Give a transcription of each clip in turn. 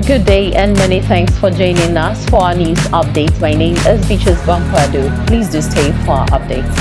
Good day and many thanks for joining us for our news update. My name is Beatrice Bamkwado. Please do stay for our updates.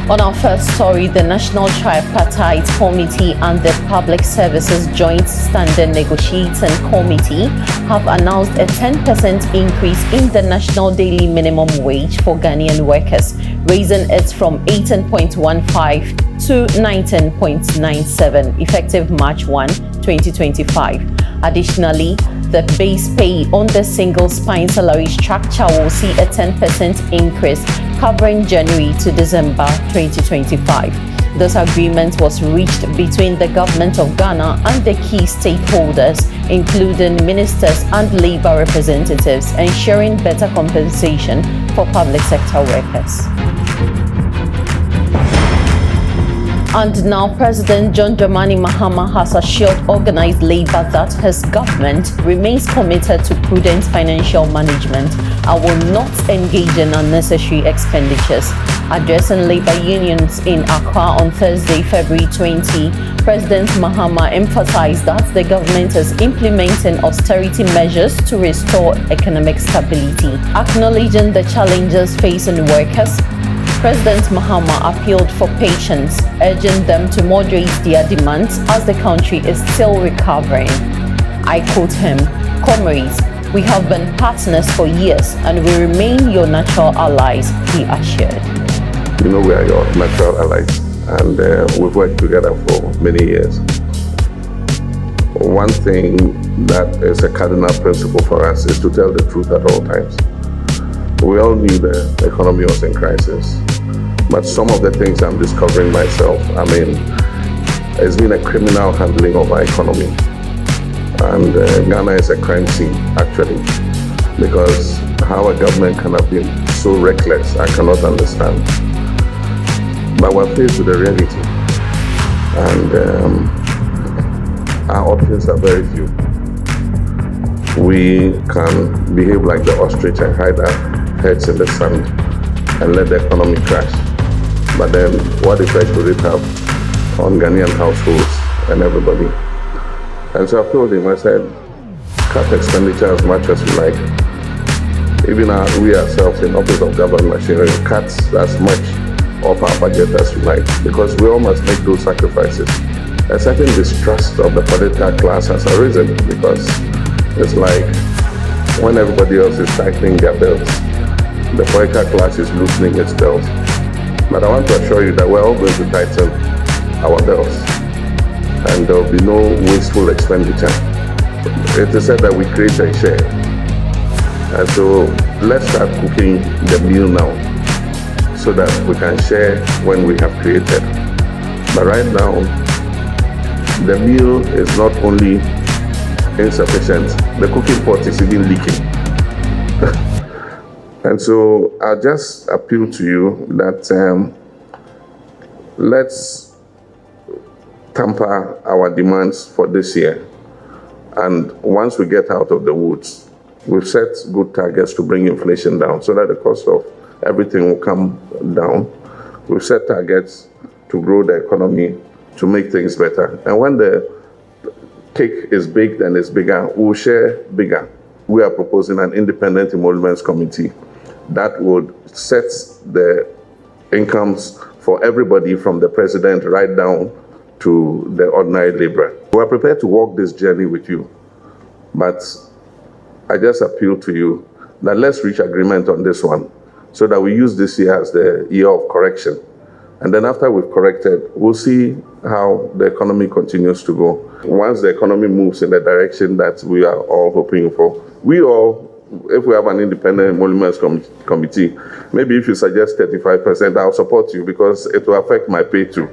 On our first story, the National Tripartite Committee and the Public Services Joint Standing Negotiating Committee have announced a 10% increase in the national daily minimum wage for Ghanaian workers, raising it from 18.15 to 19.97 effective March 1, 2025. Additionally, the base pay on the single spine salary structure will see a 10% increase covering January to December 2025. This agreement was reached between the government of Ghana and the key stakeholders, including ministers and labor representatives, ensuring better compensation for public sector workers. And now President John Dramani Mahama has assured organized labor that his government remains committed to prudent financial management and will not engage in unnecessary expenditures. Addressing labor unions in Accra on Thursday, February 20, President Mahama emphasized that the government is implementing austerity measures to restore economic stability. Acknowledging the challenges facing workers, President Mahama appealed for patience, urging them to moderate their demands as the country is still recovering. I quote him, "Comrades, we have been partners for years and we remain your natural allies," he assured. You know we are your natural allies and we've worked together for many years. One thing that is a cardinal principle for us is to tell the truth at all times. We all knew the economy was in crisis, but some of the things I'm discovering myself, it's been a criminal handling of our economy. And Ghana is a crime scene, actually, because how a government can have been so reckless, I cannot understand. But we're faced with the reality, and our options are very few. We can behave like the ostrich and hide our heads in the sand and let the economy crash. But then what effect will it have on Ghanaian households and everybody? And so I told him, I said, cut expenditure as much as you like. Even we ourselves in Office of Government Machinery cut as much of our budget as you like, because we all must make those sacrifices. A certain distrust of the political class has arisen, because it's like when everybody else is tightening their belts, the political class is loosening its belt. But I want to assure you that we're all going to tighten our belts, and there will be no wasteful expenditure. It is said that we create and share. And so let's start cooking the meal now so that we can share when we have created. But right now, the meal is not only insufficient, the cooking pot is even leaking. And so I'll just appeal to you that let's temper our demands for this year. And once we get out of the woods, we've set good targets to bring inflation down so that the cost of everything will come down. We've set targets to grow the economy, to make things better. And when the cake is baked and it's bigger, we'll share bigger. We are proposing an independent emoluments committee that would set the incomes for everybody from the president right down to the ordinary laborer. We are prepared to walk this journey with you, but I just appeal to you that let's reach agreement on this one so that we use this year as the year of correction. And then after we've corrected, we'll see how the economy continues to go. Once the economy moves in the direction that we are all hoping for, if we have an independent emoluments committee, maybe if you suggest 35%, I'll support you because it will affect my pay too.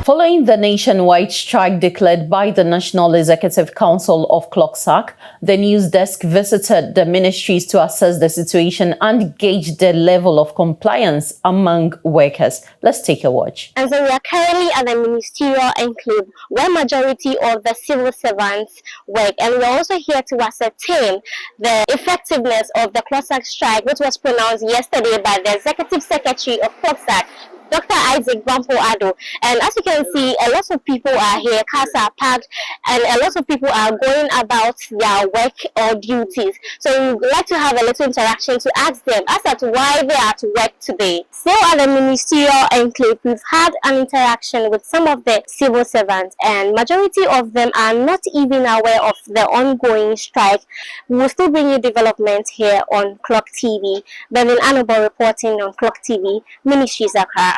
Following the nationwide strike declared by the National Executive Council of CLOCSAC, the news desk visited the ministries to assess the situation and gauge the level of compliance among workers. Let's take a watch. And so we are currently at the ministerial enclave where majority of the civil servants work, and we're also here to ascertain the effectiveness of the CLOCSAC strike, which was pronounced yesterday by the Executive Secretary of CLOCSAC, Dr. Isaac Bampo Ado. And as you can see, a lot of people are here, cars are parked, and a lot of people are going about their work or duties. So we would like to have a little interaction to ask them as to why they are at work today. Still at the ministerial enclave, we've had an interaction with some of the civil servants, and majority of them are not even aware of the ongoing strike. We will still bring you developments here on Clock TV. Benin Anobo reporting on Clock TV, Ministries Accra.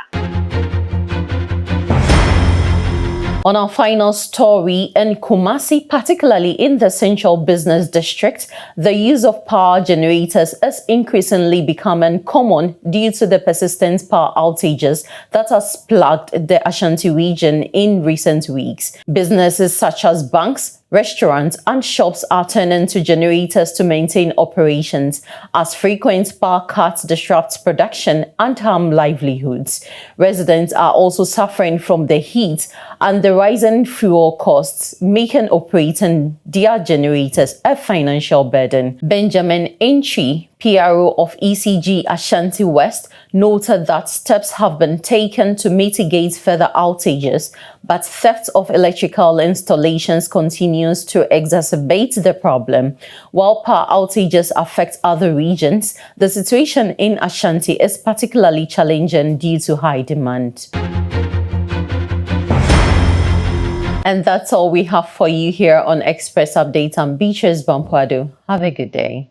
On our final story, in Kumasi, particularly in the Central Business District, the use of power generators is increasingly becoming common due to the persistent power outages that has plagued the Ashanti region in recent weeks. Businesses such as banks, restaurants and shops are turning to generators to maintain operations as frequent power cuts disrupt production and harm livelihoods. Residents are also suffering from the heat and the rising fuel costs, making operating their generators a financial burden. Benjamin Entry, PRO of ECG Ashanti West, noted that steps have been taken to mitigate further outages, but theft of electrical installations continues to exacerbate the problem. While power outages affect other regions, the situation in Ashanti is particularly challenging due to high demand. And that's all we have for you here on Express Update. I'm Beatrice Bampuado. Have a good day.